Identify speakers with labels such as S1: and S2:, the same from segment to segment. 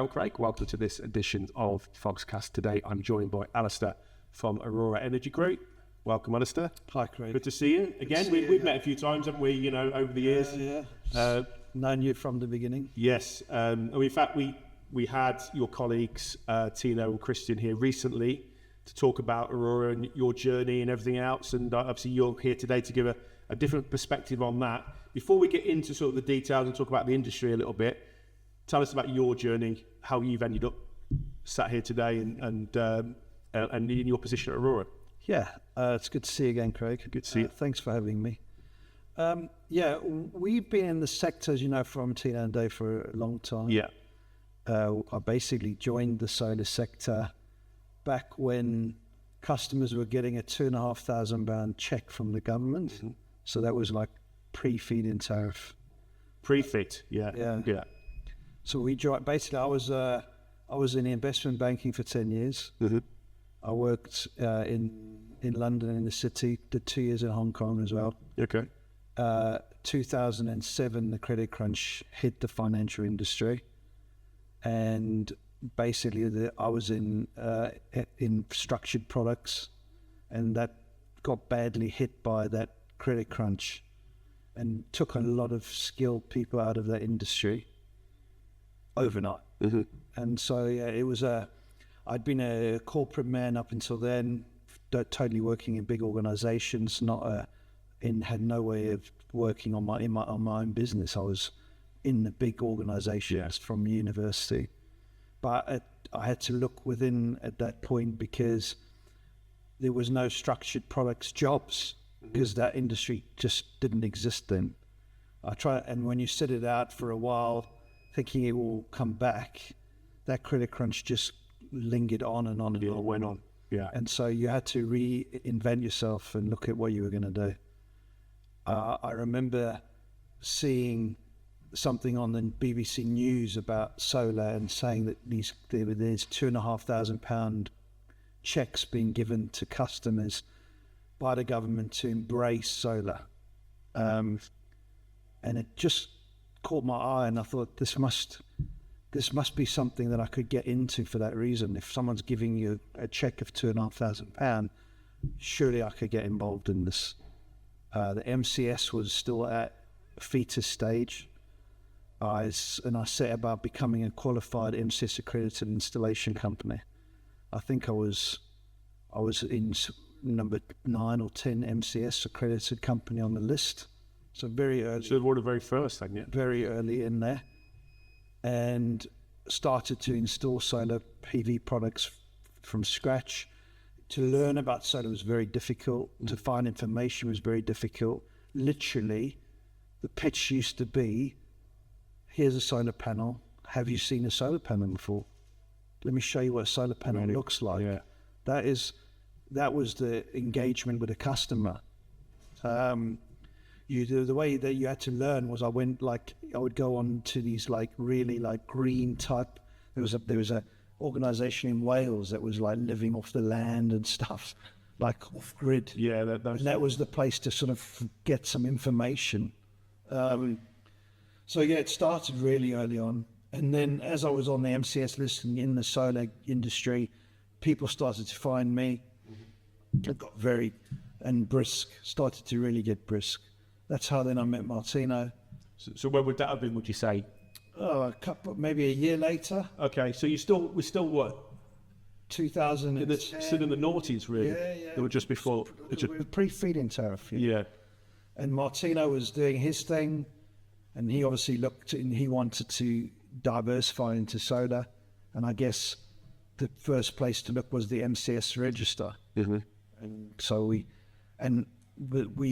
S1: well, Craig. Welcome to this edition of FoxCast. Today, I'm joined by Alistair from Aurora Energy Group. Welcome, Alistair.
S2: Hi, Craig.
S1: Good to see you again. We've met a few times, haven't we? You know, over the years.
S2: Known you from the beginning.
S1: Yes. In fact, we had your colleagues Tino and Christian here recently to talk about Aurora and your journey and everything else. And obviously, you're here today to give a different perspective on that. Before we get into sort of the details and talk about the industry a little bit, tell us about your journey, how you've ended up sat here today and in your position at Aurora.
S2: Yeah, it's good to see you again, Craig.
S1: Good to see you.
S2: Thanks for having me. We've been in the sector, as you know, from Tina and Dave for a long time.
S1: Yeah.
S2: I basically joined the solar sector back when customers were getting a £2,500 check from the government. Mm-hmm. So that was like pre-feed-in tariff.
S1: Pre-fit, yeah.
S2: So we joined. Basically, I was in investment banking for 10 years. Mm-hmm. I worked in London, in the city. Did 2 years in Hong Kong as well.
S1: Okay.
S2: 2007, the credit crunch hit the financial industry, and basically, I was in structured products, and that got badly hit by that credit crunch, and took a lot of skilled people out of that industry overnight. Mm-hmm. And so it was I'd been a corporate man up until then, totally working in big organizations, had no way of working on my own business. I was in the big organizations from university, but I had to look within at that point because there was no structured products jobs, because that industry just didn't exist then. And when you sit it out for a while, thinking it will come back, that credit crunch just lingered on and on and on.
S1: Went on. Yeah.
S2: And so you had to reinvent yourself and look at what you were going to do. I remember seeing something on the BBC News about solar and saying that there's £2,500 checks being given to customers by the government to embrace solar. And it just caught my eye, and I thought this must be something that I could get into for that reason. If someone's giving you a check of £2,500, surely I could get involved in this. The MCS was still at fetus stage. I set about becoming a qualified MCS accredited installation company. I think I was in number 9 or 10 MCS accredited company on the list. So very early.
S1: So one of the very first, hadn't you?
S2: Very early in there. And started to install solar PV products from scratch. To learn about solar was very difficult. To find information was very difficult. Literally, the pitch used to be, here's a solar panel. Have you seen a solar panel before? Let me show you what a solar panel looks like. Yeah. That was the engagement with the customer. The way that you had to learn was I would go on to these really green type. There was a organization in Wales that was living off the land and stuff, off grid.
S1: Yeah,
S2: that was the place to sort of get some information. So it started really early on, and then as I was on the MCS list and in the solar industry, people started to find me. It got brisk. Started to really get brisk. That's how then I met Martino.
S1: So when would that have been, would you say?
S2: Maybe a year later.
S1: Okay, so we're still what?
S2: 2010.
S1: Still in the noughties, really.
S2: Yeah.
S1: They were just before.
S2: It was pre-feed-in tariff.
S1: Yeah.
S2: And Martino was doing his thing, and he obviously looked and he wanted to diversify into solar. And I guess the first place to look was the MCS register. Mm-hmm. And so we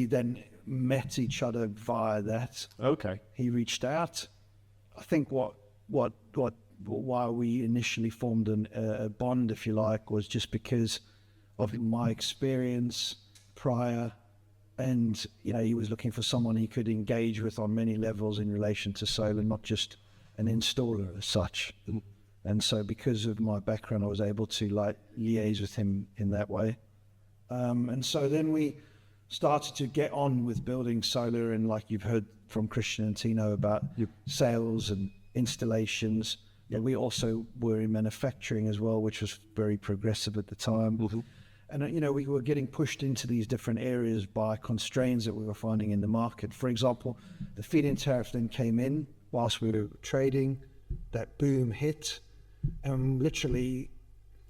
S2: then met each other via that.
S1: Okay.
S2: He reached out. I think why we initially formed a bond, if you like, was just because of my experience prior, and he was looking for someone he could engage with on many levels in relation to solar, not just an installer as such. Mm-hmm. And so because of my background, I was able to liaise with him in that way. And so then we started to get on with building solar, and like you've heard from Christian and Tino about sales and installations, But we also were in manufacturing as well, which was very progressive at the time.
S1: Mm-hmm.
S2: And, you know, we were getting pushed into these different areas by constraints that we were finding in the market. For example, the feed-in tariff then came in whilst we were trading. That boom hit, and literally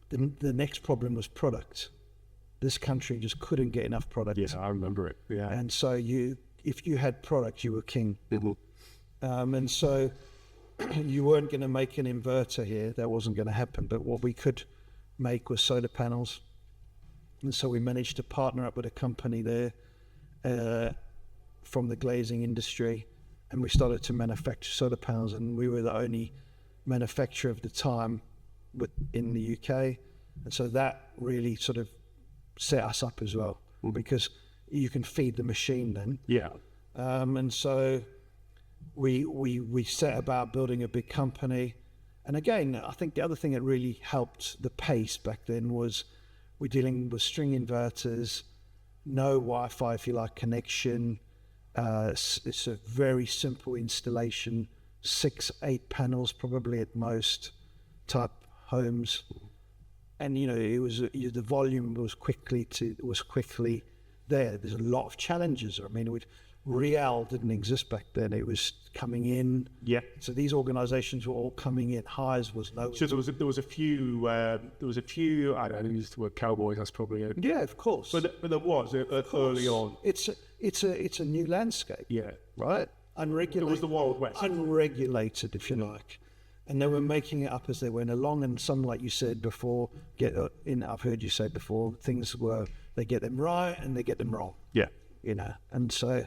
S2: the next problem was product. This country just couldn't get enough product.
S1: Yes, I remember it. Yeah.
S2: And so if you had product, you were king.
S1: Mm-hmm.
S2: And so you weren't going to make an inverter here. That wasn't going to happen. But what we could make was solar panels. And so we managed to partner up with a company there from the glazing industry. And we started to manufacture solar panels. And we were the only manufacturer of the time in the UK. And so that really sort of set us up as well, because you can feed the machine then.
S1: Yeah.
S2: And so we set about building a big company. And again, I think the other thing that really helped the pace back then was we're dealing with string inverters, no Wi-Fi, if you like, connection. It's a very simple installation, 6-8 panels probably at most type homes. And you know, it was the volume was quickly there. There's a lot of challenges. I mean, Real didn't exist back then. It was coming in.
S1: Yeah.
S2: So these organisations were all coming in. Highs was low.
S1: So there was a few. I don't know, use the word cowboys. That's probably it.
S2: Yeah, of course.
S1: But there was early on.
S2: It's a new landscape.
S1: Yeah.
S2: Right. Unregulated.
S1: It was the Wild West.
S2: Unregulated, if you like. And they were making it up as they went along. And some, like you said before, I've heard you say before, they get them right and they get them wrong.
S1: Yeah.
S2: You know, and so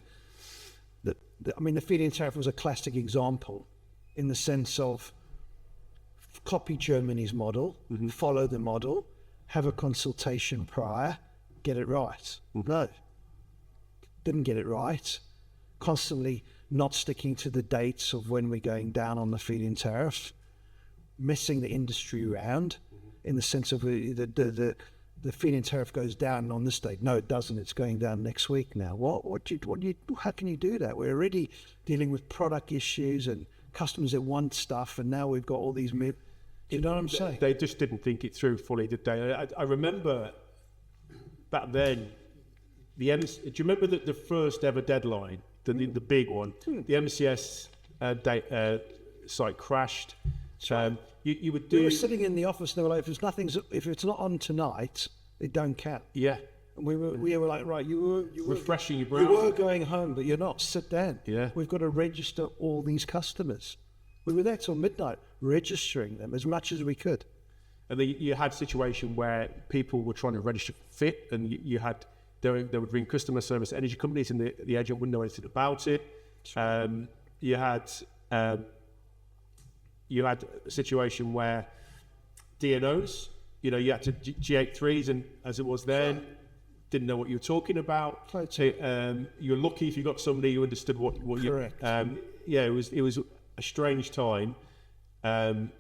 S2: the feed-in tariff was a classic example in the sense of copy Germany's model, follow the model, have a consultation prior, get it right. No, didn't get it right. Constantly not sticking to the dates of when we're going down on the feed-in tariff, messing the industry around in the sense of the feed-in tariff goes down on this date. No, it doesn't. It's going down next week now. How can you do that? We're already dealing with product issues and customers that want stuff, and now we've got all these. Do you know what I'm saying?
S1: They just didn't think it through fully, did they? I remember back then. Do you remember the first ever deadline, the big one? The MCS site crashed. You would do.
S2: We were sitting in the office and they were like, if it's not on tonight, it don't count.
S1: Yeah.
S2: And we were like, right, you were
S1: refreshing your browser.
S2: You were going home, but you're not. Sit down.
S1: Yeah.
S2: We've got to register all these customers. We were there till midnight, registering them as much as we could.
S1: And then you had a situation where people were trying to register fit, and they would ring customer service energy companies, and the agent wouldn't know anything about it. You had a situation where DNOs, you had to G83s, and as it was then, didn't know what you were talking about. You're lucky if you got somebody who understood what
S2: Correct.
S1: It was a strange time.
S2: Time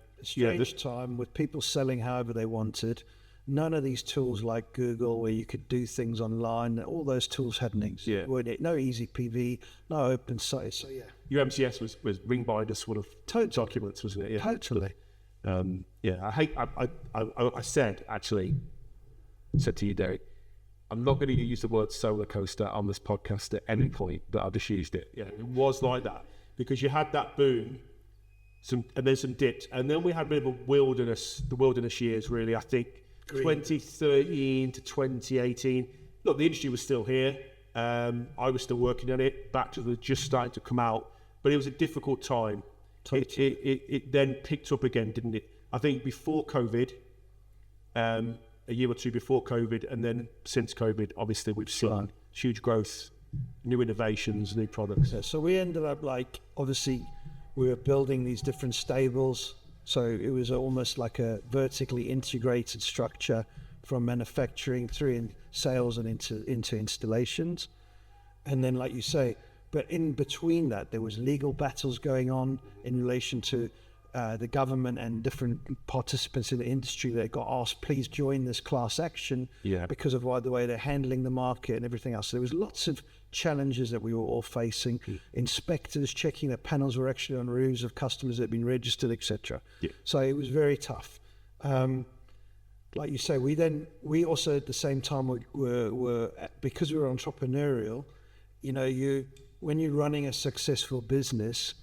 S2: with people selling however they wanted. None of these tools like Google, where you could do things online, all those tools hadn't existed. Yeah. No easy PV, no open site. So yeah.
S1: Your MCS was ring binder sort of documents, wasn't it? Yeah.
S2: Totally.
S1: I said to you, Derek, I'm not going to use the word solar coaster on this podcast at any point, but I've just used it. Yeah, it was like that because you had that boom, and then some dips, and then we had a bit of the wilderness years, really. I think 2013 to 2018. Look, the industry was still here. I was still working on it. Batteries were just starting to come out, but it was a difficult time. It then picked up again, didn't it? I think before COVID, a year or two before COVID, and then since COVID, obviously we've seen huge growth, new innovations, new products.
S2: Yeah, so we ended up obviously we were building these different stables. So it was almost like a vertically integrated structure from manufacturing through in sales and into installations. And then, like you say, but in between that, there was legal battles going on in relation to the government and different participants in the industry that got asked, please join this class action because of the way they're handling the market and everything else. So there was lots of challenges that we were all facing. Inspectors checking that panels were actually on roofs of customers that had been registered, etc. So it was very tough. Like you say, we also at the same time were because we were entrepreneurial, when you're running a successful business,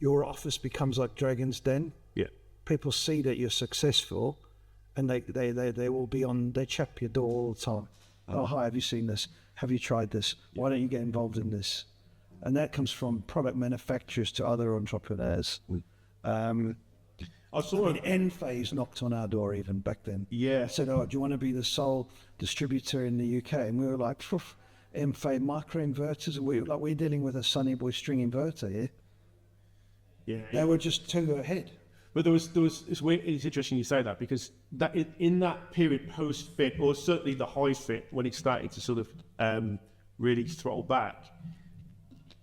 S2: your office becomes like Dragon's Den. People see that you're successful, and they will be they chap your door all the time. Oh, hi, have you seen this? Have you tried this? Why don't you get involved in this? And that comes from product manufacturers to other entrepreneurs. End phase knocked on our door even back then. Said, oh, do you want to be the sole distributor in the UK? And we were like, M-phase microinverters. We're dealing with a Sunny Boy string inverter here. They were just 2 ahead.
S1: But there was it's interesting you say that, because that in that period post fit, or certainly the high fit, when it started to sort of really throttle back,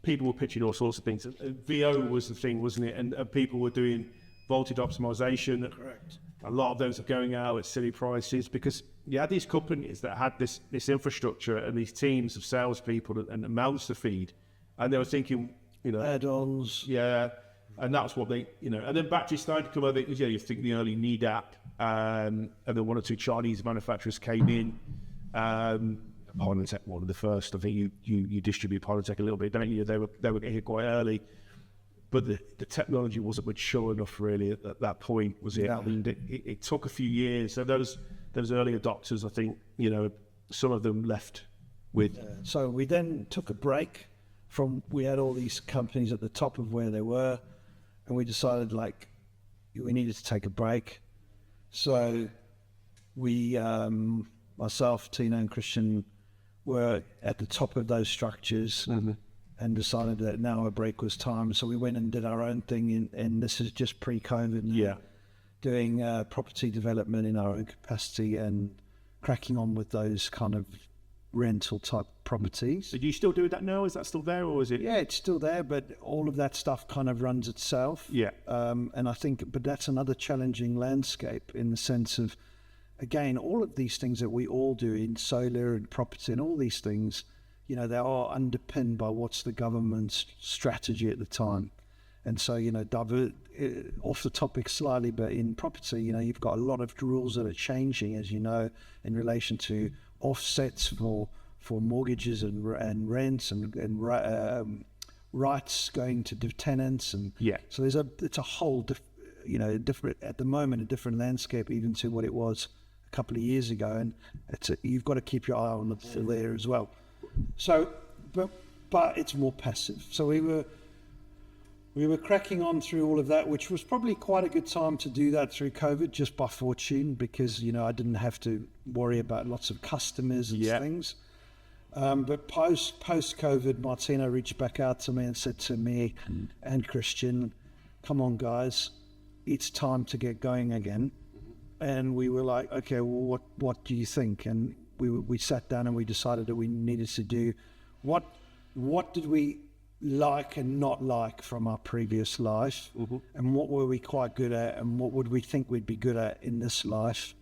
S1: people were pitching all sorts of things. VO was the thing, wasn't it? And people were doing voltage optimization.
S2: Correct.
S1: A lot of those are going out at silly prices, because you had these companies that had this infrastructure and these teams of salespeople and mouths to feed, and they were thinking,
S2: add-ons.
S1: And that's what they, and then batteries started to come over. You think the early NEDAP, and then 1 or 2 Chinese manufacturers came in. Politech, one of the first. I think you distribute Politech a little bit, don't you? They were here quite early, but the technology wasn't mature enough really at that point, was it?
S2: No.
S1: I mean, it took a few years. So those early adopters, I think, some of them left with.
S2: So we then took a break we had all these companies at the top of where they were, and we decided we needed to take a break. So we, myself, Tino and Christian, were at the top of those structures and decided that now a break was time. So we went and did our own thing, and this is just pre-COVID. Doing property development in our own capacity and cracking on with those kind of rental type properties.
S1: So do you still do that now? Is that still there, or is it?
S2: Yeah, it's still there, but all of that stuff kind of runs itself. And I think, but that's another challenging landscape in the sense of, again, all of these things that we all do in solar and property and all these things, they are underpinned by what's the government's strategy at the time. And so, off the topic slightly, but in property, you've got a lot of rules that are changing, as you know, in relation to offsets for mortgages and rents and rights going to tenants, and so it's a whole different at the moment, a different landscape even to what it was a couple of years ago, and you've got to keep your eye on the ball there as well. So but it's more passive. So we were cracking on through all of that, which was probably quite a good time to do that through COVID, just by fortune, because I didn't have to worry about lots of customers and things. But post COVID, Martino reached back out to me and said to me and Christian, "Come on, guys, it's time to get going again." And we were like, "Okay, well, what do you think?" And we sat down and we decided that we needed to do what did we like and not like from our previous life, and what were we quite good at, and what would we think we'd be good at in this life,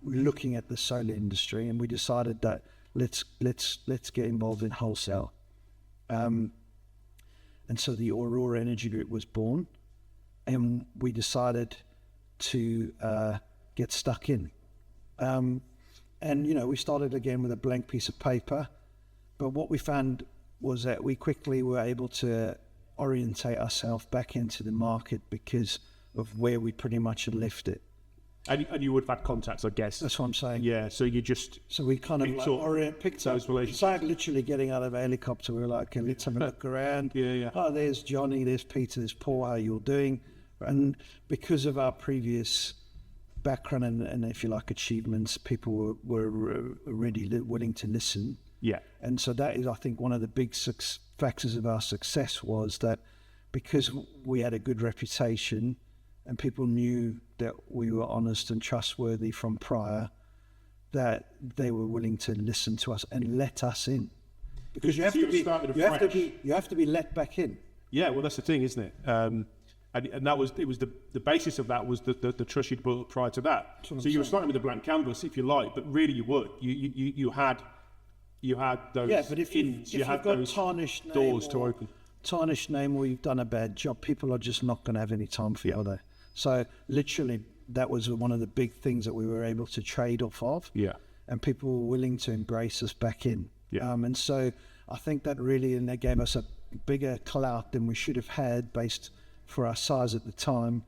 S2: looking at the solar industry. And we decided that let's get involved in wholesale, and so the Aurora Energy Group was born, and we decided to get stuck in, and we started again with a blank piece of paper, but what we found was that we quickly were able to orientate ourselves back into the market because of where we pretty much had left it.
S1: And you would have had contacts, I guess.
S2: That's what I'm saying.
S1: Yeah, so you just...
S2: So we kind of picked up, it's like literally getting out of a helicopter. We were like, okay, let's have a look around. Oh, there's Johnny, there's Peter, there's Paul, how are you all doing? And because of our previous background and if you like, achievements, people were already willing to listen.
S1: Yeah.
S2: And so that is, I think, one of the big factors of our success was that because we had a good reputation and people knew that we were honest and trustworthy from prior, that they were willing to listen to us and let us in. Because you have to be let back in.
S1: Yeah, well, that's the thing, isn't it? And that was the basis of that was the trust you'd built prior to that. So you were starting with a blank canvas, if you like, but really you would. You had those.
S2: Yeah, but if you've got
S1: those
S2: tarnished
S1: doors to open.
S2: Tarnished name, or you've done a bad job, people are just not going to have any time for you, are they? So literally, that was one of the big things that we were able to trade off of.
S1: Yeah.
S2: And people were willing to embrace us back in.
S1: Yeah.
S2: And so I think that really, and that gave us a bigger clout than we should have had based for our size at the time,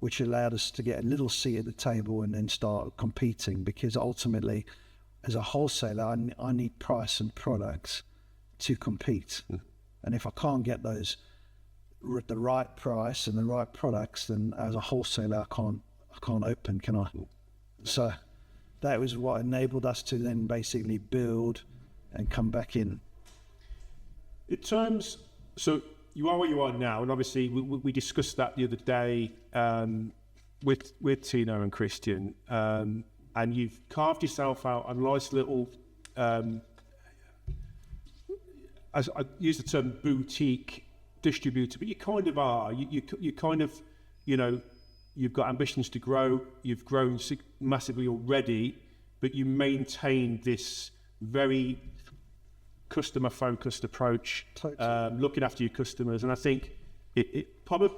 S2: which allowed us to get a little seat at the table and then start competing, because ultimately, as a wholesaler, I need price and products to compete. And if I can't get those at the right price and the right products, then as a wholesaler, I can't open, can I? So that was what enabled us to then basically build and come back in.
S1: So you are where you are now, and obviously we discussed that the other day with Tino and Christian, and you've carved yourself out a nice little, as I use the term, boutique distributor, but you kind of are. You kind of, you've got ambitions to grow. You've grown massively already, but you maintain this very customer-focused approach, totally. Looking after your customers, and I think it probably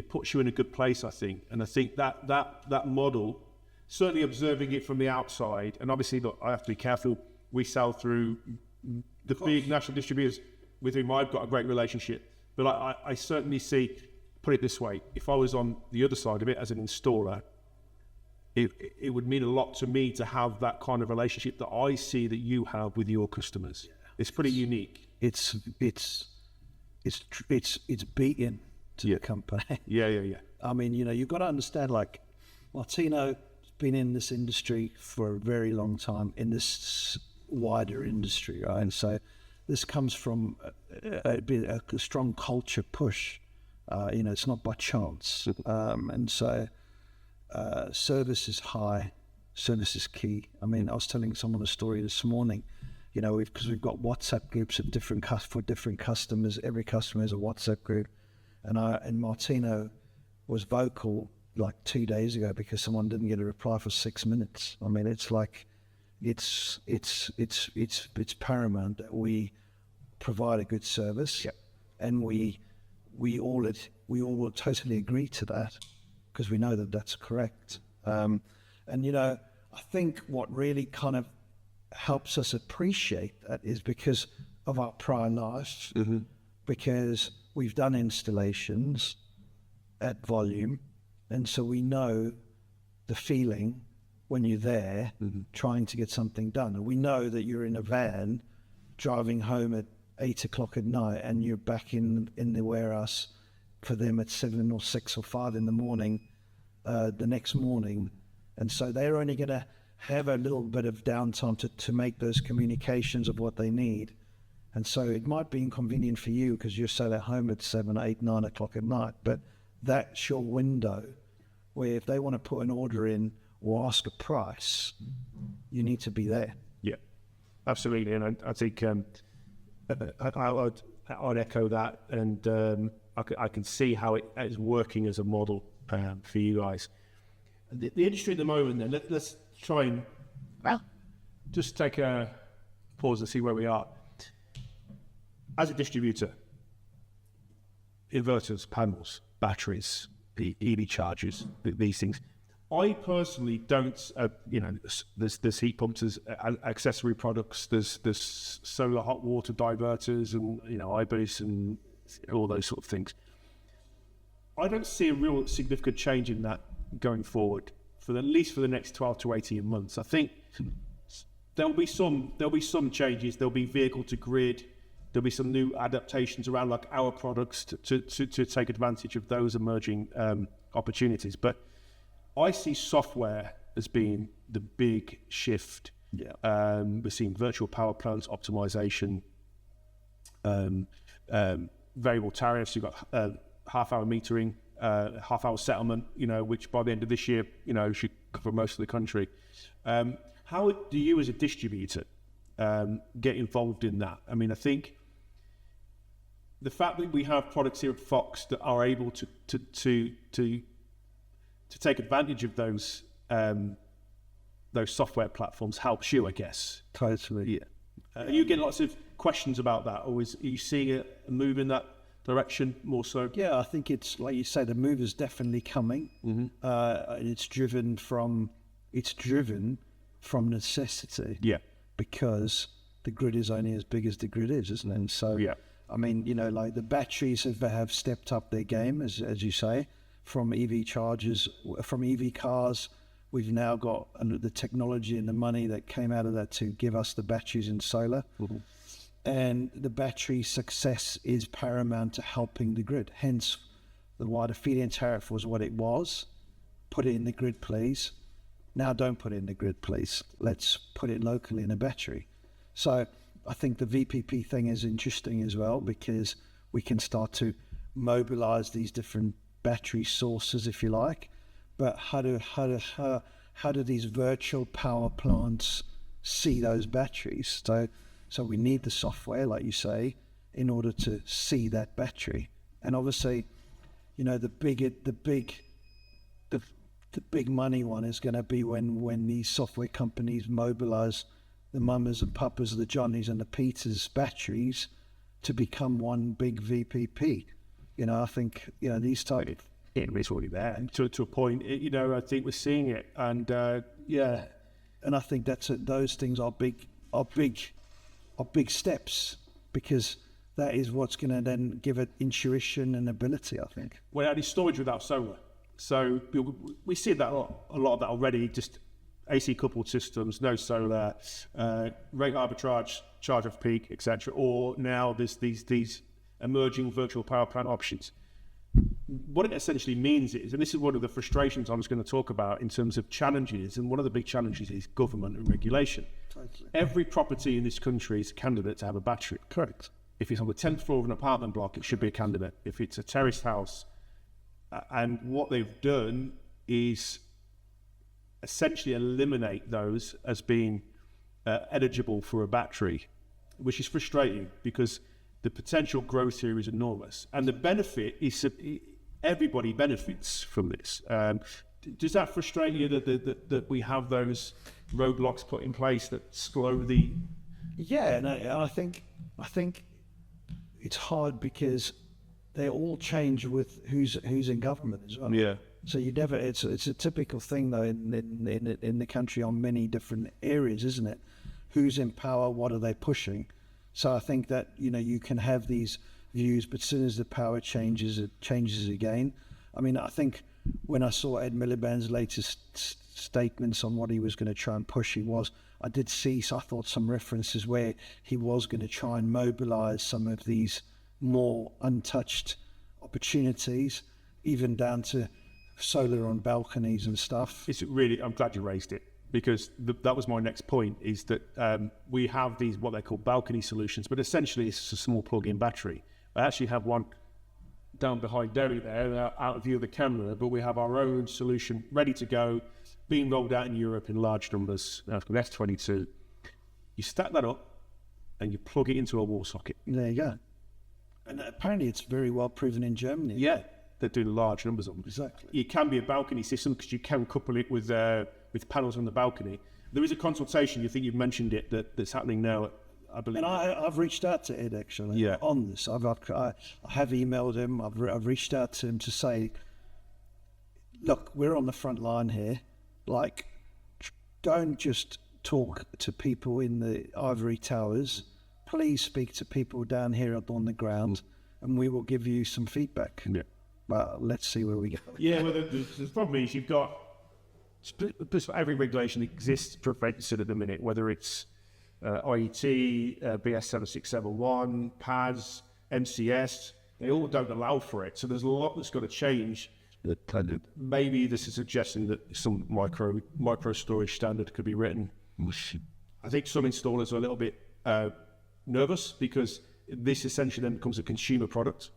S1: puts you in a good place. I think, and I think that model, certainly observing it from the outside, and obviously, look, I have to be careful. We sell through the big national distributors with whom I've got a great relationship, but I certainly see. Put it this way: if I was on the other side of it as an installer, it would mean a lot to me to have that kind of relationship that I see that you have with your customers. Yeah. It's pretty unique.
S2: It's beaten to the company.
S1: Yeah.
S2: I mean, you've got to understand, like, Martino's been in this industry for a very long time, in this wider industry, right? And so this comes from a strong culture push. It's not by chance. And so service is high, service is key. I mean, I was telling someone a story this morning, because we've got WhatsApp groups of for different customers. Every customer has a WhatsApp group. And Martino was vocal like 2 days ago because someone didn't get a reply for 6 minutes. I mean, it's like, it's paramount that we provide a good service.
S1: Yep.
S2: And we all will totally agree to that, because we know that that's correct. And I think what really kind of helps us appreciate that is because of our prior life, because we've done installations at volume, and so we know the feeling when you're there trying to get something done. And we know that you're in a van driving home at 8 o'clock at night and you're back in the warehouse for them at 7 or 6 or 5 in the morning the next morning. And so they're only going to have a little bit of downtime to make those communications of what they need. And so it might be inconvenient for you because you're still at home at 7, 8, 9 o'clock at night, but that's your window where if they want to put an order in or ask a price, you need to be there.
S1: Yeah, absolutely. And I think I'd echo that, and I can see how it is working as a model for you guys. The industry at the moment, then, let's try and just take a pause and see where we are. As a distributor, inverters, panels, batteries, EV chargers, these things. I personally don't, there's heat pumps, there's accessory products, there's solar hot water diverters and, iBoost and all those sort of things. I don't see a real significant change in that going forward, at least for the next 12 to 18 months. I think there'll be some changes. There'll be vehicle to grid. There'll be some new adaptations around like our products to take advantage of those emerging opportunities. But I see software as being the big shift.
S2: Yeah.
S1: We're seeing virtual power plants optimization, variable tariffs. You've got half-hour metering, half-hour settlement. Which by the end of this year, should cover most of the country. How do you, as a distributor, get involved in that? I mean, I think the fact that we have products here at Fox that are able to take advantage of those software platforms helps you, I guess.
S2: Totally.
S1: Yeah. Are you getting lots of questions about that, or are you seeing a move in that direction more so?
S2: Yeah, I think it's like you say, the move is definitely coming. And it's driven from necessity.
S1: Yeah.
S2: Because the grid is only as big as the grid is, isn't it? And so,
S1: yeah.
S2: I mean, like the batteries have stepped up their game, as you say, from EV chargers, from EV cars. We've now got the technology and the money that came out of that to give us the batteries in solar. And the battery success is paramount to helping the grid. Hence, the wider feed-in tariff was what it was. Put it in the grid, please. Now don't put it in the grid, please. Let's put it locally in a battery. So I think the VPP thing is interesting as well, because we can start to mobilize these different battery sources, if you like. But how do these virtual power plants see those batteries? So we need the software, like you say, in order to see that battery. And obviously, the big money one is going to be when these software companies mobilize the mamas and papas, the Johnnies and the Peters batteries to become one big VPP. I think these type.
S1: It's already there to a point. I think we're seeing it, and yeah.
S2: And I think those things are big steps, because that is what's going to then give it intuition and ability, I think.
S1: Well, it is storage without solar. So we see that a lot of that already. Just AC coupled systems, no solar, rate arbitrage, charge off peak, etc. Or now there's these emerging virtual power plant options. What it essentially means is, and this is one of the frustrations I was going to talk about in terms of challenges, and one of the big challenges is government and regulation.
S2: Totally.
S1: Every property in this country is a candidate to have a battery.
S2: Correct.
S1: If it's on the 10th floor of an apartment block, it should be a candidate. If it's a terraced house, and what they've done is essentially eliminate those as being eligible for a battery, which is frustrating because the potential growth here is enormous, and the benefit is everybody benefits from this. Does that frustrate you that we have those roadblocks put in place that slow the?
S2: Yeah, and I think it's hard because they all change with who's in government as well.
S1: Yeah.
S2: So you never. It's a typical thing though in the country on many different areas, isn't it? Who's in power? What are they pushing? So I think that you can have these views, but as soon as the power changes, it changes again. I mean, I think when I saw Ed Miliband's latest statements on what he was going to try and push, I did see. So I thought some references where he was going to try and mobilise some of these more untouched opportunities, even down to solar on balconies and stuff.
S1: I'm glad you raised it, because that was my next point, is that we have these what they call balcony solutions, but essentially it's a small plug-in battery. I actually have one down behind Derry there, out of view of the camera, but we have our own solution ready to go, being rolled out in Europe in large numbers. Now it's called S22. You stack that up and you plug it into a wall socket.
S2: There you go. And apparently it's very well proven in Germany.
S1: Yeah, they're doing large numbers of them.
S2: Exactly.
S1: It can be a balcony system because you can couple it with panels on the balcony. There is a consultation, you think you've mentioned it, that's happening now, I believe.
S2: And I've reached out to Ed actually on this. I have emailed him. I've reached out to him to say, look, we're on the front line here. Like, don't just talk to people in the ivory towers. Please speak to people down here on the ground, and we will give you some feedback. Yeah. But let's see where we go.
S1: Yeah, well, the problem is you've got every regulation that exists prevents it at the minute, whether it's IET, BS 7671, PAS, MCS, they all don't allow for it. So there's a lot that's got to change. Maybe this is suggesting that some micro storage standard could be written. I think some installers are a little bit nervous because this essentially then becomes a consumer product.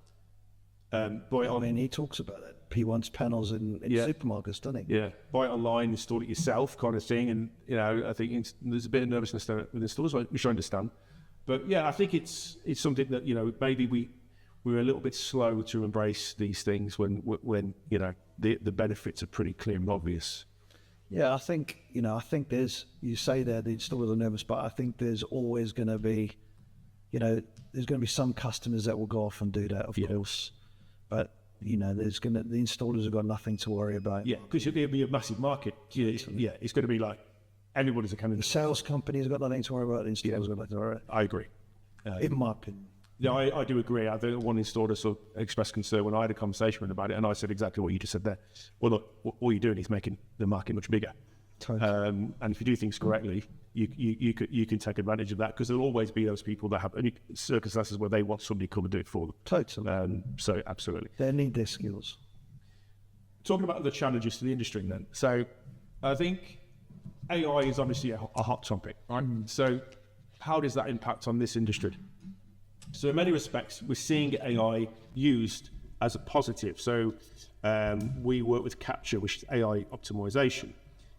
S2: He talks about that. He wants panels in supermarkets, doesn't he?
S1: Yeah, buy it online, install it yourself, kind of thing. And I think there's a bit of nervousness there with installers, which I understand. But yeah, I think it's something that maybe we we were a little bit slow to embrace these things when you know the benefits are pretty clear and obvious.
S2: Yeah, I think there's, you say that the installers are nervous, but I think there's always going to be, there's going to be some customers that will go off and do that, of course. But, the installers have got nothing to worry about.
S1: Yeah, because it'll be a massive market. It's going to be like everybody's a candidate.
S2: The sales companies have got nothing to worry about, the installers have got nothing to worry about.
S1: I agree.
S2: In my opinion.
S1: Yeah, I do agree. I think one installer sort of expressed concern when I had a conversation with him about it, and I said exactly what you just said there. Well, look, all you're doing is making the market much bigger.
S2: Totally.
S1: And if you do things correctly, you can take advantage of that, because there'll always be those people that have circumstances where they want somebody to come and do it for them.
S2: Totally.
S1: So absolutely.
S2: They need their skills.
S1: Talking about the challenges to the industry then. So I think AI is obviously a hot topic, right? So how does that impact on this industry? So in many respects, we're seeing AI used as a positive. So we work with Capture, which is AI optimization.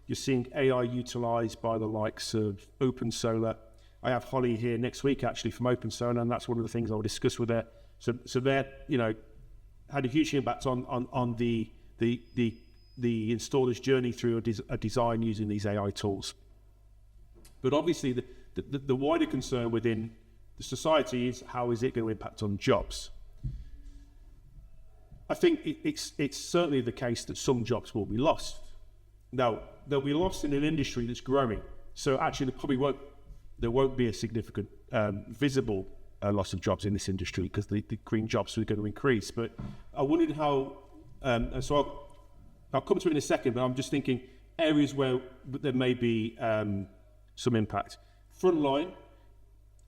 S1: You're seeing AI utilized by the likes of Open Solar. I have Holly here next week actually from Open Solar, and that's one of the things I'll discuss with her. So they're, had a huge impact on the installer's journey through a design using these AI tools. But obviously the wider concern within the society is, how is it going to impact on jobs? I think it's certainly the case that some jobs will be lost. Now, they'll be lost in an industry that's growing. So actually there won't be a significant visible loss of jobs in this industry, because the green jobs are going to increase. But I wondered how, so I'll come to it in a second, but I'm just thinking areas where there may be some impact. Frontline,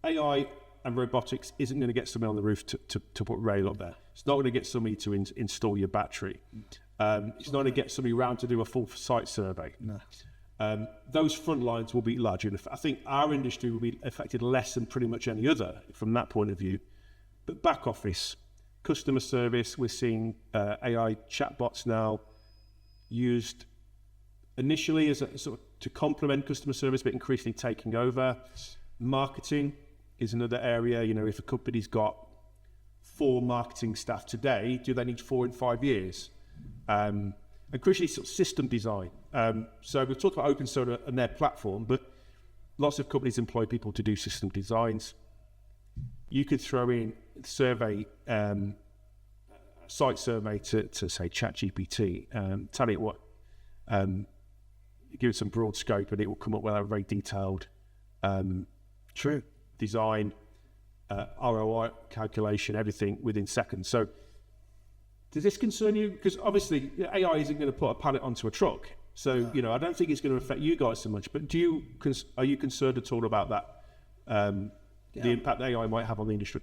S1: AI and robotics isn't going to get somebody on the roof to put rail up there. It's not going to get somebody to install your battery. It's not going to get somebody around to do a full site survey. No. Those front lines will be larger. I think our industry will be affected less than pretty much any other from that point of view. But back office, customer service, we're seeing AI chatbots now used initially as a sort of to complement customer service, but increasingly taking over. Marketing is another area. If a company's got 4 marketing staff today, do they need 4 in 5 years? And crucially, sort of system design. So we've talked about Open Solar and their platform, but lots of companies employ people to do system designs. You could throw in survey, site survey to say ChatGPT, tell it what, give it some broad scope, and it will come up with a very detailed
S2: True.
S1: design, ROI calculation, everything within seconds. So does this concern you? Because obviously AI isn't going to put a pallet onto a truck. So, I don't think it's going to affect you guys so much, but are you concerned at all about that? The impact AI might have on the industry?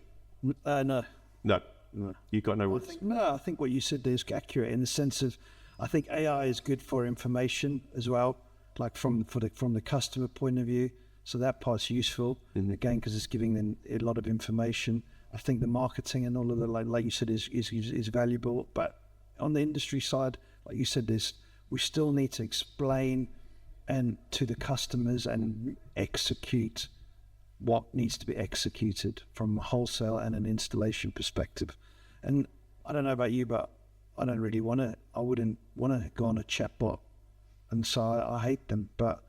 S2: No.
S1: No. You've got no words.
S2: I think what you said there is accurate, in the sense of, I think AI is good for information as well, like from the customer point of view. So that part's useful, again, because it's giving them a lot of information. I think the marketing and all of the, like you said, is valuable. But on the industry side, like you said, we still need to explain to the customers and execute what needs to be executed from a wholesale and an installation perspective. And I don't know about you, but I wouldn't want to go on a chatbot, and so I hate them, but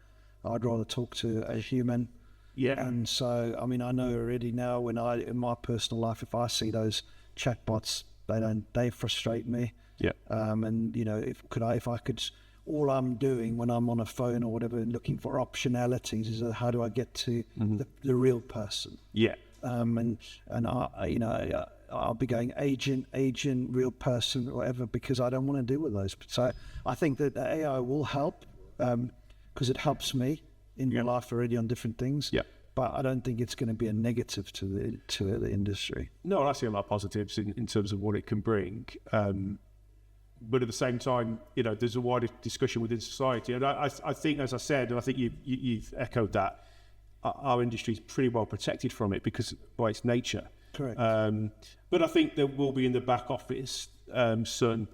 S2: I'd rather talk to a human. Yeah. And so, I know already now, in my personal life, if I see those chatbots, they frustrate me. Yeah. And if I could, all I'm doing when I'm on a phone or whatever, looking for optionalities, is how do I get to the real person? Yeah. And I'll be going agent, real person, whatever, because I don't want to deal with those. So I think that the AI will help, because it helps me in my life already on different things. Yeah. But I don't think it's going to be a negative to the industry. No, I see a lot of positives in terms of what it can bring. But at the same time, there's a wider discussion within society. And I think, as I said, and I think you've echoed that, our industry is pretty well protected from it because by its nature. Correct. But I think there will be in the back office certain,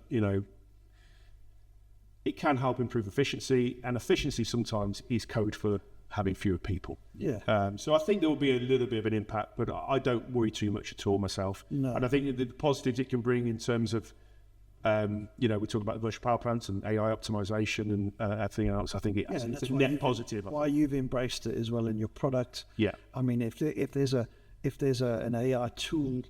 S2: it can help improve efficiency, and efficiency sometimes is code for
S1: having fewer people.
S2: Yeah.
S1: So I think there will be a little bit of an impact, but I don't worry too much at all myself.
S2: No.
S1: And I think the positives it can bring in terms of, we talk about the virtual power plants and AI optimization and everything else. I think it's a net positive.
S2: Why you've embraced it as well in your product.
S1: Yeah.
S2: I mean, if there's an AI tool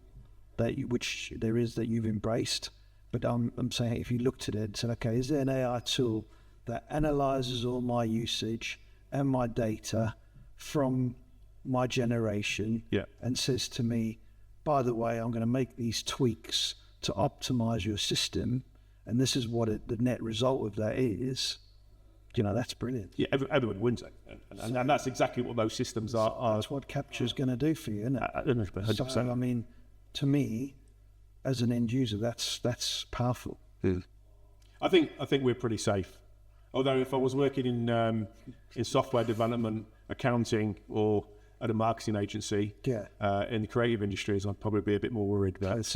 S2: which there is that you've embraced, but I'm saying if you looked at it and said, okay, is there an AI tool that analyzes all my usage and my data from my generation and says to me, by the way, I'm going to make these tweaks to optimize your system, and this is what the net result of that is, that's brilliant.
S1: Yeah, everyone wins it. And that's exactly what those systems are.
S2: That's what Capture's going to do for you, isn't it?
S1: 100%.
S2: So, I mean, to me, as an end user, that's powerful.
S1: I think we're pretty safe. Although if I was working in software development, accounting, or at a marketing agency, in the creative industries, I'd probably be a bit more worried. But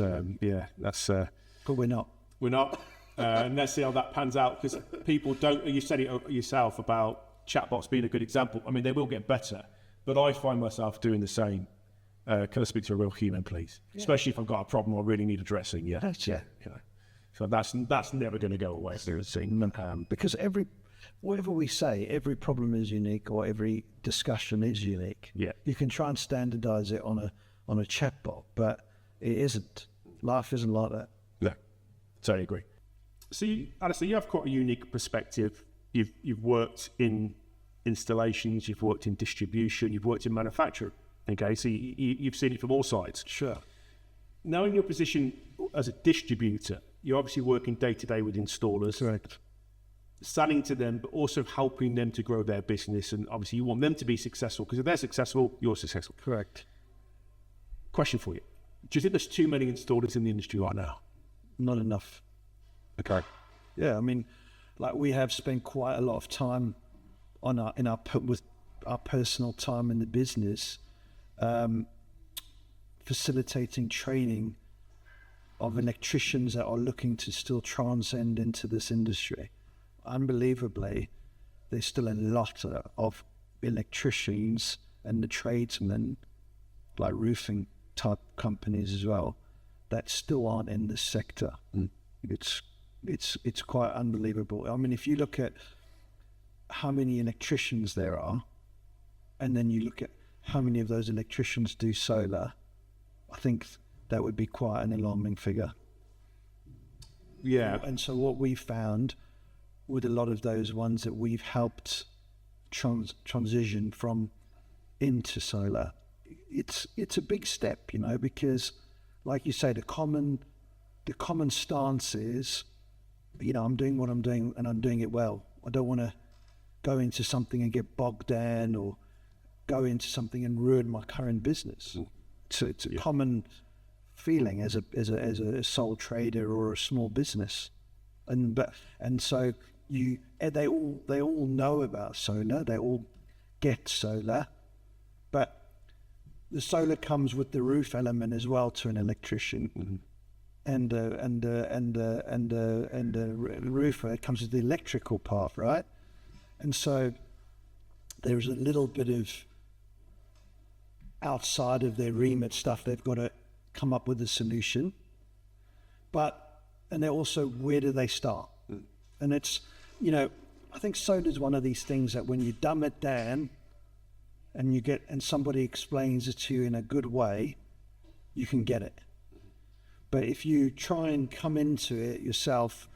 S2: But we're not.
S1: We're not. And let's see how that pans out, because people don't. You said it yourself about chatbots being a good example. I mean, they will get better, but I find myself doing the same. Can I speak to a real human, please? Yeah. Especially if I've got a problem or really need addressing. Yeah. So that's never going to go away.
S2: Because whatever we say, every problem is unique, or every discussion is unique.
S1: Yeah.
S2: You can try and standardize it on a chatbot, but it isn't. Life isn't like that.
S1: No, totally agree. So, Alistair, you have quite a unique perspective. You've worked in installations, you've worked in distribution, you've worked in manufacturing. Okay, so you've seen it from all sides.
S2: Sure.
S1: Now, in your position as a distributor, you're obviously working day to day with installers.
S2: Correct.
S1: Selling to them, but also helping them to grow their business. And obviously you want them to be successful, because if they're successful, you're successful.
S2: Correct.
S1: Question for you. Do you think there's too many installers in the industry right now?
S2: Not enough.
S1: Okay.
S2: Yeah, I mean, like, we have spent quite a lot of time with our personal time in the business, facilitating training of electricians that are looking to still transcend into this industry. Unbelievably, there's still a lot of electricians and the tradesmen, like roofing type companies as well, that still aren't in this sector. It's quite unbelievable. I mean, if you look at how many electricians there are, and then you look at how many of those electricians do solar, I think that would be quite an alarming figure.
S1: Yeah.
S2: And so what we found with a lot of those ones that we've helped transition from into solar, it's a big step, because, like you say, the common stance is, I'm doing what I'm doing and I'm doing it well. I don't want to go into something and get bogged down, or go into something and ruin my current business. So it's a common feeling as a sole trader or a small business, and so they all know about solar. They all get solar, but the solar comes with the roof element as well to an electrician, and the roofer, it comes with the electrical part, right? And so there's a little bit of outside of their remit stuff. They've got to come up with a solution, and they're also, where do they start? And it's, I think solar is one of these things that when you dumb it down and somebody explains it to you in a good way, you can get it. But if you try and come into it yourself,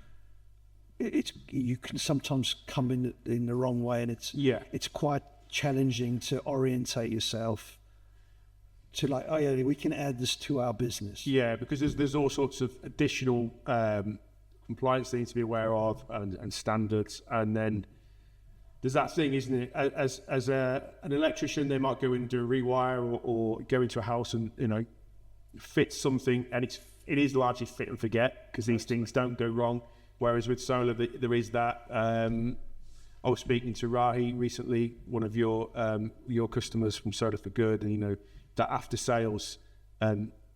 S2: you can sometimes come in the wrong way, and it's quite challenging to orientate yourself to, like, oh yeah, we can add this to our business. Yeah,
S1: because there's all sorts of additional compliance they need to be aware of, and standards, and then there's that thing, isn't it? As an electrician, they might go in and do a rewire, or go into a house and fit something, and it is largely fit and forget, because these things don't go wrong. Whereas with solar, there is that. I was speaking to Rahi recently, one of your customers from Solar for Good, and that after sales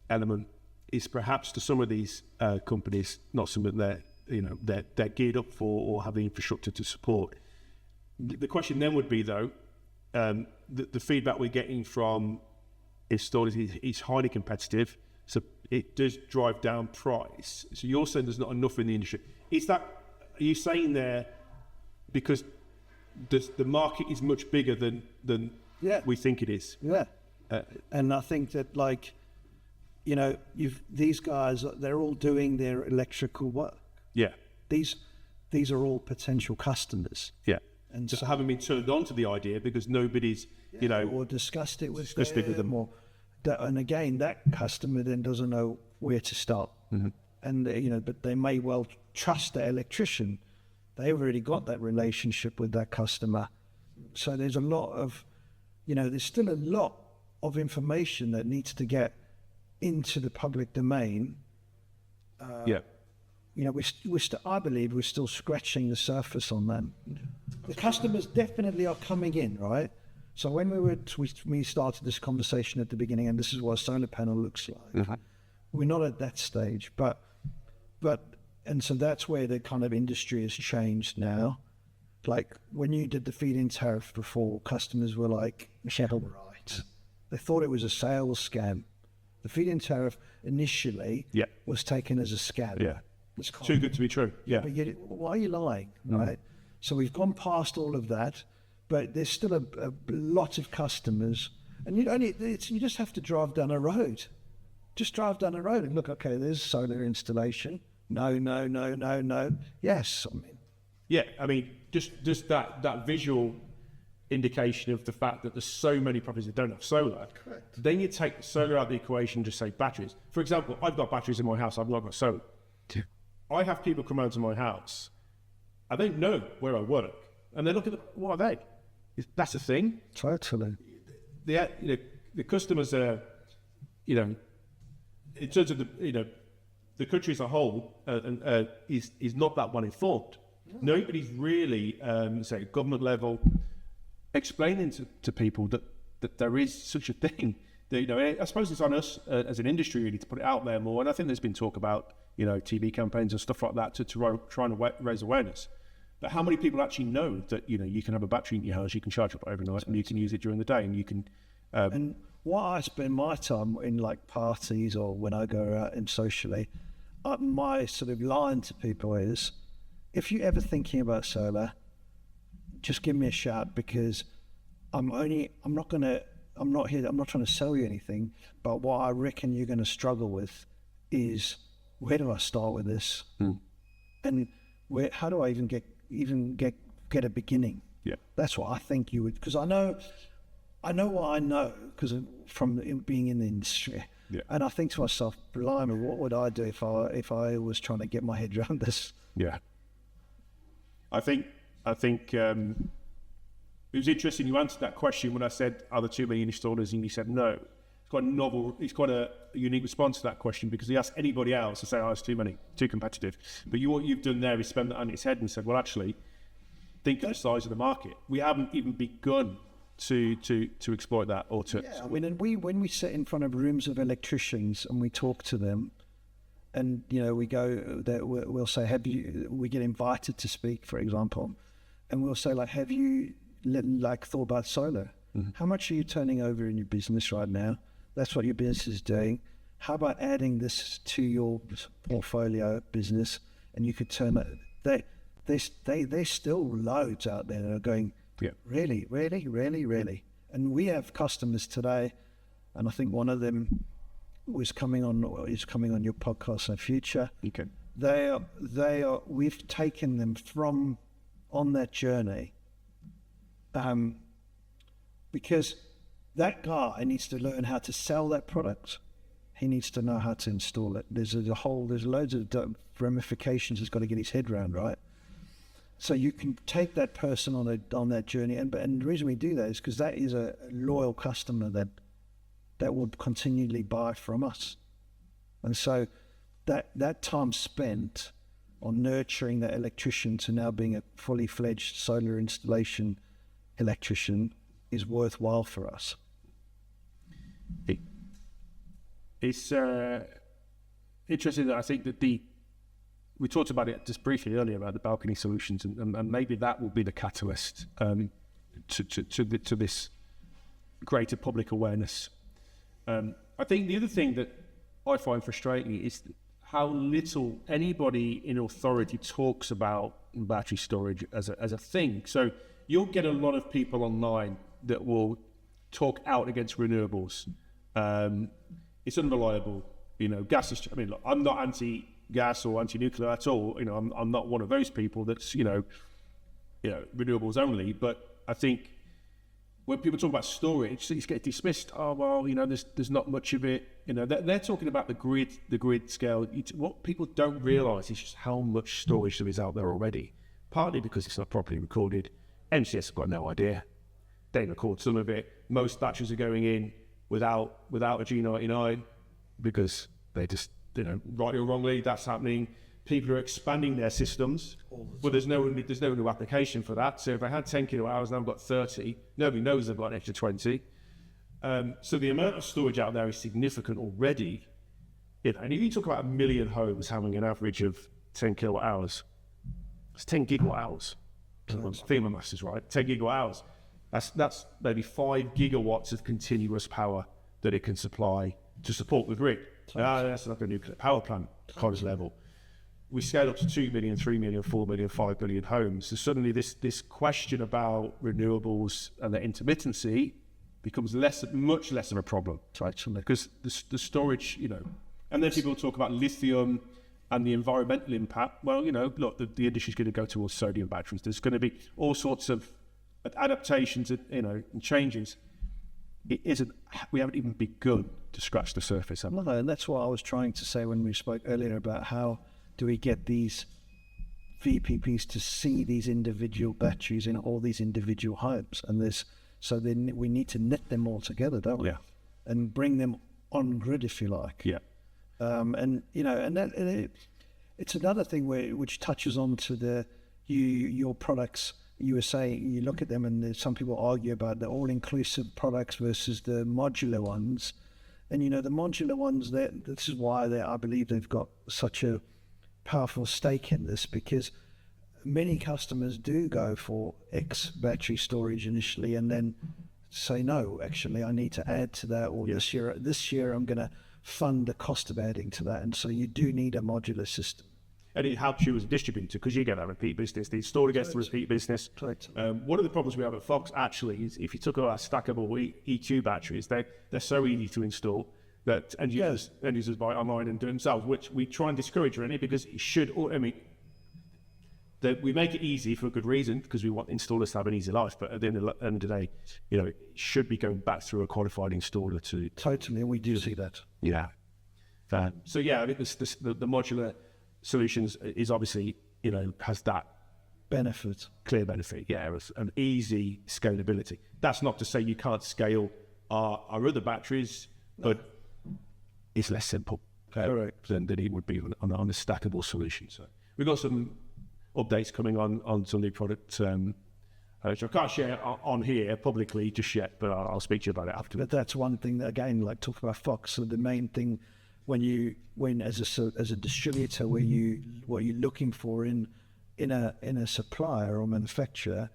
S1: element is perhaps to some of these companies not something they're geared up for or have the infrastructure to support. The question then would be, though, the feedback we're getting from installers is highly competitive, so it does drive down price. So you're saying there's not enough in the industry. Are you saying there because the market is much bigger than we think it is?
S2: Yeah. And I think that, like, you know, these guys, they're all doing their electrical work.
S1: Yeah.
S2: These are all potential customers.
S1: Yeah.
S2: And
S1: just haven't been turned on to the idea because nobody's,
S2: or discussed it with them. And again, that customer then doesn't know where to start.
S1: Mm-hmm.
S2: And, but they may well trust the electrician. They've already got that relationship with that customer. So there's a lot of, there's still a lot of information that needs to get into the public domain. I believe we're still scratching the surface on that. The customers definitely are coming in, right? So when we started this conversation at the beginning, and this is what a solar panel looks like, we're not at that stage, and so that's where the kind of industry has changed now. Like when you did the feed-in tariff before, customers were like, right. They thought it was a sales scam. The feed-in tariff initially was taken as a scam.
S1: Yeah. It's too good to be true. Yeah.
S2: But why are you lying, right? So we've gone past all of that, but there's still a lot of customers, and you just have to drive down a road. Just drive down a road and look, okay, there's solar installation. No. Yes.
S1: Just that visual indication of the fact that there's so many properties that don't have solar.
S2: Correct.
S1: Then you take solar out of the equation, just say batteries. For example, I've got batteries in my house, I've not got solar.
S2: Yeah.
S1: I have people come around to my house, I don't know where I work, and they look at what are they? That's a thing.
S2: Totally.
S1: The customers are, in terms of the country as a whole, is not that well informed. No. Nobody's really, say, at government level, explaining to people that there is such a thing. That, I suppose it's on us as an industry really to put it out there more. And I think there's been talk about TV campaigns and stuff like that to try and raise awareness. But how many people actually know that you can have a battery in your house, you can charge it up overnight, and you can use it during the day, and you can.
S2: And what I spend my time in, like parties or when I go out and socially, my sort of line to people is, if you're ever thinking about solar, just give me a shout, because I'm not trying to sell you anything, but what I reckon you're going to struggle with is, where do I start with this? And how do I even get a beginning?
S1: Yeah.
S2: That's what I think you would, because I know what I know because from being in the industry.
S1: Yeah.
S2: And I think to myself, blimey, what would I do if I was trying to get my head around this?
S1: Yeah. I think it was interesting you answered that question when I said, are there too many installers? And you said no. It's quite a unique response to that question, because he asked anybody else to say, it's too many, too competitive. But what you've done there is spend that on its head and said, well, actually, think of the size of the market. We haven't even begun to exploit that or to.
S2: Yeah, when we sit in front of rooms of electricians and we talk to them, and we go there, we'll say, we get invited to speak, for example, and we'll say, like, have you thought about solar? Mm-hmm. How much are you turning over in your business right now? That's what your business is doing. How about adding this to your portfolio business? And you could turn that. There's still loads out there that are going, really, really, really, really. And we have customers today, and I think one of them is coming on your podcast in the future.
S1: Okay.
S2: They are. We've taken them on that journey, because that guy needs to learn how to sell that product. He needs to know how to install it. There's loads of ramifications he's got to get his head around, right? So you can take that person on that journey, and the reason we do that is because that is a loyal customer that will continually buy from us. And so that time spent on nurturing that electrician to now being a fully fledged solar installation electrician is worthwhile for us.
S1: It's interesting that I think that we talked about it just briefly earlier about the balcony solutions, and maybe that will be the catalyst. to this greater public awareness. I think the other thing that I find frustrating is how little anybody in authority talks about battery storage as a thing. So you'll get a lot of people online that will talk out against renewables. It's unreliable. Gas is. I mean, look, I'm not anti-gas or anti-nuclear at all. I'm not one of those people that's renewables only. But I think when people talk about storage, things get dismissed. Oh well, there's not much of it. They're talking about the grid scale. What people don't realise is just how much storage there is out there already. Partly because it's not properly recorded. MCS have got no idea. They record some of it. Most batteries are going in without a G99 because they just, rightly or wrongly, that's happening. People are expanding their systems, but there's no new application for that. So if I had 10 kilowatt hours and I've got 30, nobody knows I've got an extra 20. So the amount of storage out there is significant already. And if you talk about 1 million homes having an average of 10 kilowatt hours, it's 10 gigawatt hours. FEMA mass is right, 10 gigawatt hours. That's maybe 5 gigawatts of continuous power that it can supply to support the grid. That's like a nuclear power plant kind of level. We scale up to 2 million, 3 million, 4 million, 5 billion homes. So suddenly this question about renewables and their intermittency becomes much less of a problem. Actually, because the storage, and then people talk about lithium and the environmental impact. Well, look, the industry's going to go towards sodium batteries. There's going to be all sorts of adaptations, and changes. We haven't even begun to scratch the surface.
S2: No, and that's what I was trying to say when we spoke earlier about how do we get these VPPs to see these individual batteries in all these individual homes, and so then we need to knit them all together, don't we?
S1: Yeah.
S2: And bring them on grid, if you like.
S1: Yeah.
S2: It's another thing which touches on to your products. You were saying you look at them, and some people argue about the all-inclusive products versus the modular ones. And the modular ones, this is why I believe they've got such a powerful stake in this, because many customers do go for X battery storage initially, and then say, no, actually I need to add to that, or this year I'm going to fund the cost of adding to that. And so you do need a modular system.
S1: And it helps you as a distributor because you get that repeat business. The installer gets the repeat business. One of the problems we have at Fox actually is if you took our stackable EQ batteries, they're so easy to install that end users buy online and do it themselves, which we try and discourage really, because it should. We make it easy for a good reason because we want installers to have an easy life. But at the end of the day, it should be going back through a qualified installer to.
S2: Totally, and we do see that.
S1: Yeah. I think the modular solutions is obviously, has that clear benefit, and easy scalability. That's not to say you can't scale our other batteries, but it's less simple than it would be on a stackable solution. So we've got some updates coming on some new product, which I can't share on here publicly just yet, but I'll speak to you about it after.
S2: But that's one thing that, again, like talk about Fox. So the main thing when as a distributor, what you're looking for in a supplier or manufacturer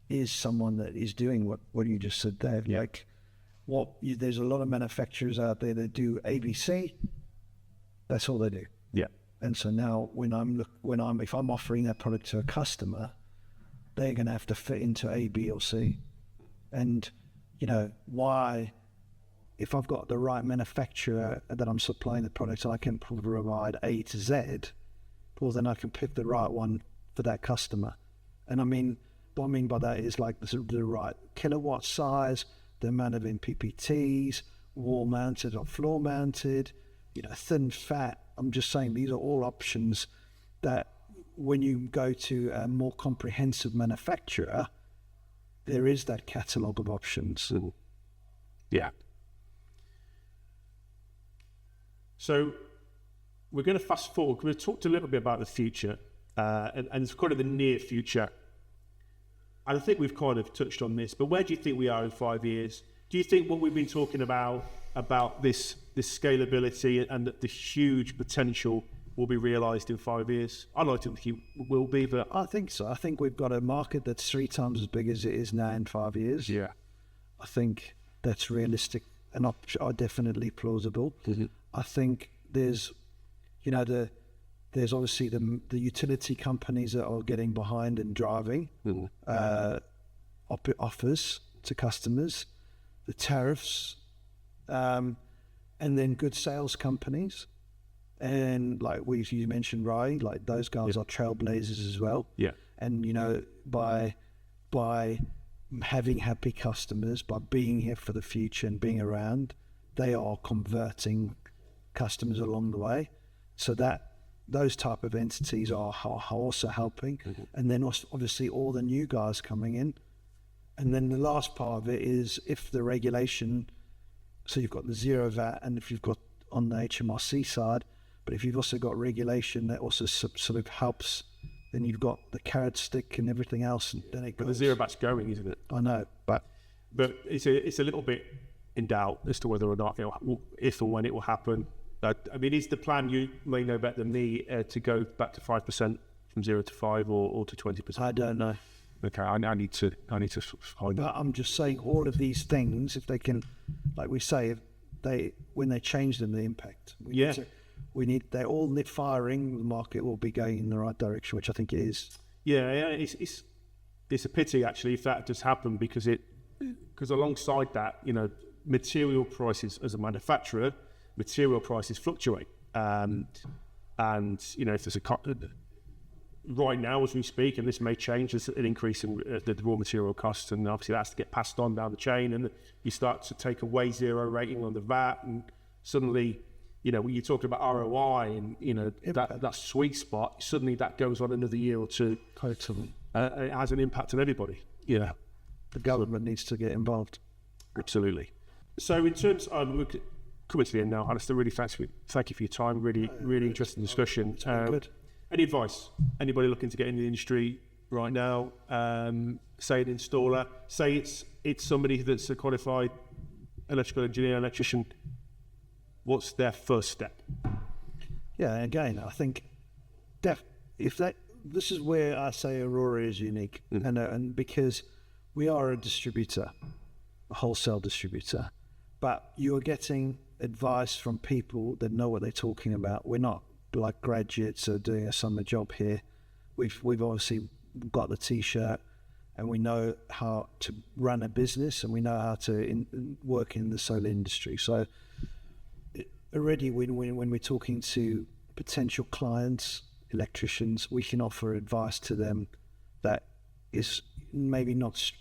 S2: is someone that is doing what you just said there.
S1: Yeah.
S2: Like there's a lot of manufacturers out there that do ABC. That's all they do.
S1: Yeah.
S2: And so now if I'm offering that product to a customer, they're going to have to fit into A, B, or C. And why? If I've got the right manufacturer that I'm supplying the product, I can provide A to Z, well, then I can pick the right one for that customer. And what I mean by that is like the right kilowatt size, the amount of MPPTs, wall mounted or floor mounted, thin, fat. I'm just saying these are all options that when you go to a more comprehensive manufacturer, there is that catalogue of options.
S1: Yeah. So we're going to fast forward. We've talked a little bit about the future, and it's kind of the near future. And I think we've kind of touched on this, but where do you think we are in 5 years? Do you think what we've been talking about this scalability and the huge potential will be realised in 5 years? I like to think it will be, but
S2: I think so. I think we've got a market that's 3 times as big as it is now in 5 years.
S1: yeah,
S2: I think that's realistic and are definitely plausible. I think there's, there's obviously the utility companies that are getting behind and driving offers to customers, the tariffs, and then good sales companies. And like you mentioned, Rai, like those guys are trailblazers as well.
S1: Yeah.
S2: And by having happy customers, by being here for the future and being around, they are converting customers along the way. So that those type of entities are also helping. And then also, obviously all the new guys coming in. And then the last part of it is if the regulation, so you've got the zero VAT, and if you've got on the HMRC side, but if you've also got regulation that also sort of helps, then you've got the carrot stick and everything else, and then it goes.
S1: But the zero bat's going, isn't it?
S2: I know, but
S1: it's a little bit in doubt as to whether or not if or when it will happen. I mean, is the plan, you may know better than me, to go back to 5% from 0 to 5 or to 20%?
S2: I don't know.
S1: Okay, I need to find.
S2: But I'm just saying, all of these things, if they can, like we say, when they change them, the impact. They're all lit firing. The market will be going in the right direction, which I think it is.
S1: Yeah, it's a pity actually if that does happen, because alongside that, material prices as a manufacturer, material prices fluctuate, and if there's right now as we speak, and this may change, there's an increase in the raw material costs, and obviously that has to get passed on down the chain, and you start to take away zero rating on the VAT, and suddenly, when you talk about ROI and that sweet spot, suddenly that goes on another year or two.
S2: Totally.
S1: It has an impact on everybody. Yeah,
S2: the government needs to get involved.
S1: Absolutely. So in terms of coming to the end now, Alistair, really thank you for your time. Really interesting discussion.
S2: Good.
S1: Any advice? Anybody looking to get into the industry right now? Say an installer. Say it's somebody that's a qualified electrical engineer, electrician. What's their first step?
S2: Yeah, again, I think this is where I say Aurora is unique, and because we are a distributor, a wholesale distributor, but you're getting advice from people that know what they're talking about. We're not like graduates or doing a summer job here. We've obviously got the t-shirt, and we know how to run a business, and we know how to work in the solar industry. So already when we're talking to potential clients, electricians, we can offer advice to them that is maybe not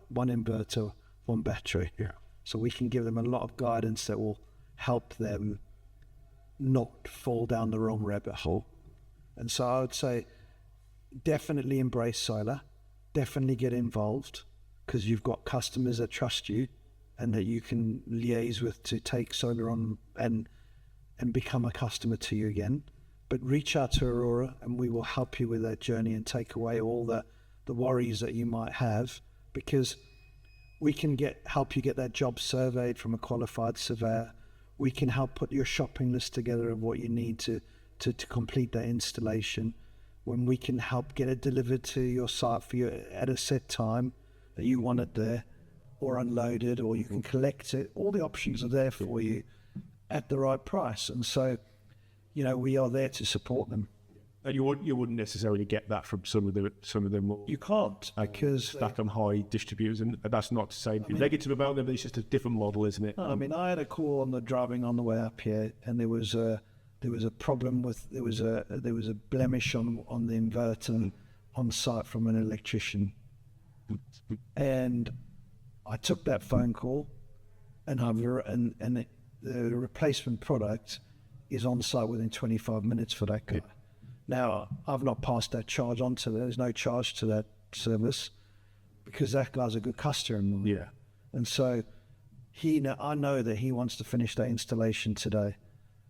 S2: one inverter, one battery.
S1: Yeah.
S2: So we can give them a lot of guidance that will help them not fall down the wrong rabbit hole. And so I would say definitely embrace solar, definitely get involved, because you've got customers that trust you and that you can liaise with to take solar on and become a customer to you again. But reach out to Aurora and we will help you with that journey and take away all the worries that you might have, because we can help you get that job surveyed from a qualified surveyor. We can help put your shopping list together of what you need to complete that installation. When we can help get it delivered to your site for you at a set time that you want it there, or unloaded, or you can collect it. All the options are there for you at the right price. And so, we are there to support them.
S1: And you wouldn't necessarily get that from some of them more.
S2: You can't, because
S1: stack on high distributors, and that's not to say negative about them, but it's just a different model, isn't it?
S2: I mean, I had a call driving on the way up here, and there was a problem with there was a blemish on the inverter on site from an electrician, and I took that phone call, and the replacement product is on site within 25 minutes for that guy. Yeah. Now, I've not passed that charge on to them. There's no charge to that service because that guy's a good customer.
S1: Yeah.
S2: And so I know that he wants to finish that installation today.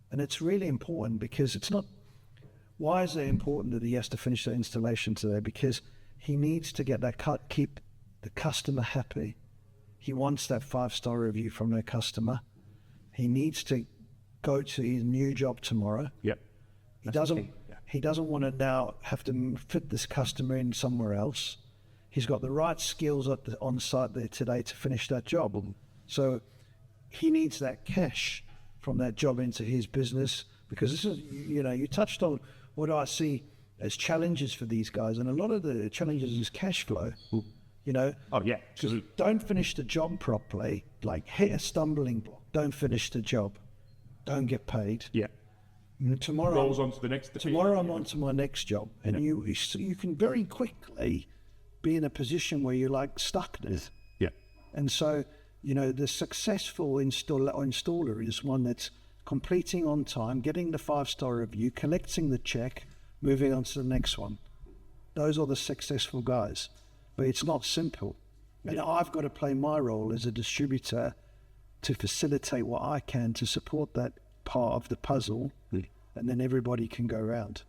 S2: And it's really important, because it's not, why is it important that he has to finish that installation today? Because he needs to get that keep the customer happy. He wants that 5-star review from their customer. He needs to go to his new job tomorrow.
S1: Yep.
S2: He doesn't want to now have to fit this customer in somewhere else. He's got the right skills on site there today to finish that job. So he needs that cash from that job into his business, because this is, you touched on what I see as challenges for these guys, and a lot of the challenges is cash flow.
S1: Oh yeah,
S2: because don't finish the job properly, like hit a stumbling block, don't finish the job, don't get paid.
S1: Yeah.
S2: Tomorrow
S1: rolls on to the next.
S2: Tomorrow I'm on to my next job, and you can very quickly be in a position where you're like stuck there.
S1: Yeah.
S2: And so the successful installer is one that's completing on time, getting the 5-star review, collecting the check, moving on to the next one. Those are the successful guys. But it's not simple. And I've got to play my role as a distributor to facilitate what I can to support that part of the puzzle, and then everybody can go around.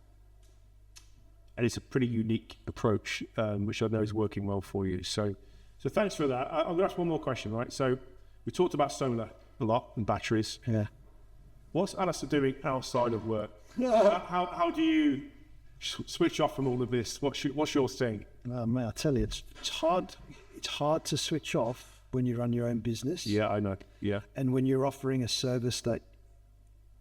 S1: And it's a pretty unique approach, which I know is working well for you. So thanks for that. I'm going to ask one more question, right? So we talked about solar a lot and batteries.
S2: Yeah.
S1: What's Alistair doing outside of work? How do you switch off from all of this? What's your thing?
S2: Oh, man, I tell you, it's hard. It's hard to switch off when you run your own business.
S1: Yeah, I know. Yeah.
S2: And when you're offering a service that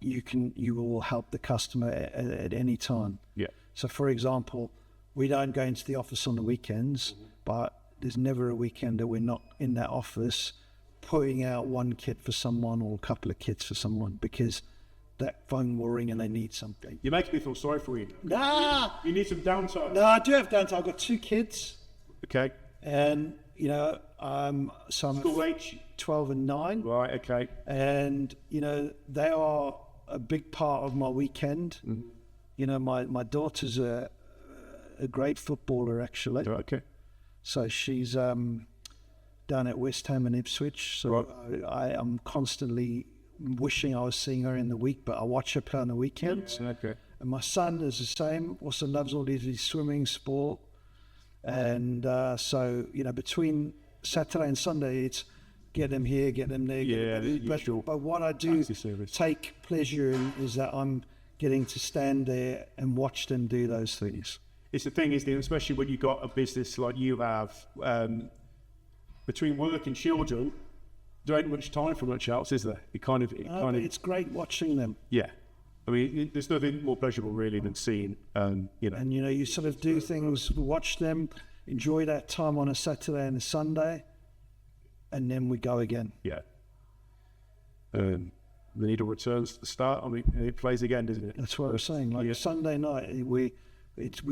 S2: you will help the customer at any time.
S1: Yeah.
S2: So, for example, we don't go into the office on the weekends, but there's never a weekend that we're not in that office putting out one kit for someone or a couple of kits for someone, because that phone will ring and they need something.
S1: You're making me feel sorry for you.
S2: Nah!
S1: You need some downtime.
S2: No, I do have downtime. I've got 2 kids.
S1: Okay.
S2: And, I'm
S1: school age?
S2: 12 and 9.
S1: Right, okay.
S2: And, they are a big part of my weekend. Mm-hmm. My daughter's a great footballer, actually.
S1: Okay.
S2: So she's down at West Ham and Ipswich. So right. I am constantly wishing I was seeing her in the week, but I watch her play on the weekends.
S1: Okay.
S2: And my son is the same, also loves all his swimming, sport. And so, between Saturday and Sunday, it's get them here, get them there.
S1: Yeah,
S2: but what I do take pleasure in is that I'm getting to stand there and watch them do those things.
S1: It's the thing, isn't it? Especially when you've got a business like you have, between work and children, there ain't much time for much else, is there? It's
S2: great watching them.
S1: Yeah. I mean, there's nothing more pleasurable really than seeing, And,
S2: you sort of do things, watch them, enjoy that time on a Saturday and a Sunday, and then we go again.
S1: Yeah. The needle returns to the start. I mean, it plays again, doesn't it?
S2: That's what I was saying. Like Sunday night, we're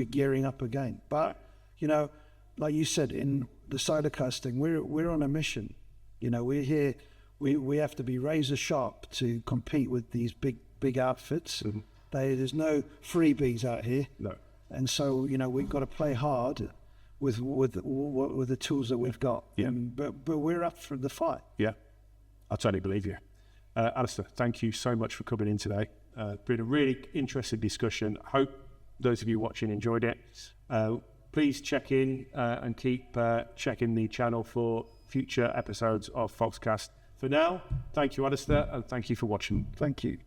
S2: gearing up again. But, like you said, in the solar casting, we're on a mission. We're here. We have to be razor sharp to compete with these big outfits. Mm-hmm. There's no freebies out here.
S1: No.
S2: And so, we've got to play hard with the tools that we've got.
S1: Yeah.
S2: But we're up for the fight.
S1: Yeah. I totally believe you. Alistair, thank you so much for coming in today. Been a really interesting discussion. I hope those of you watching enjoyed it. Please check in and keep checking the channel for future episodes of FoxCast. For now, thank you, Alistair, and thank you for watching.
S2: Thank you.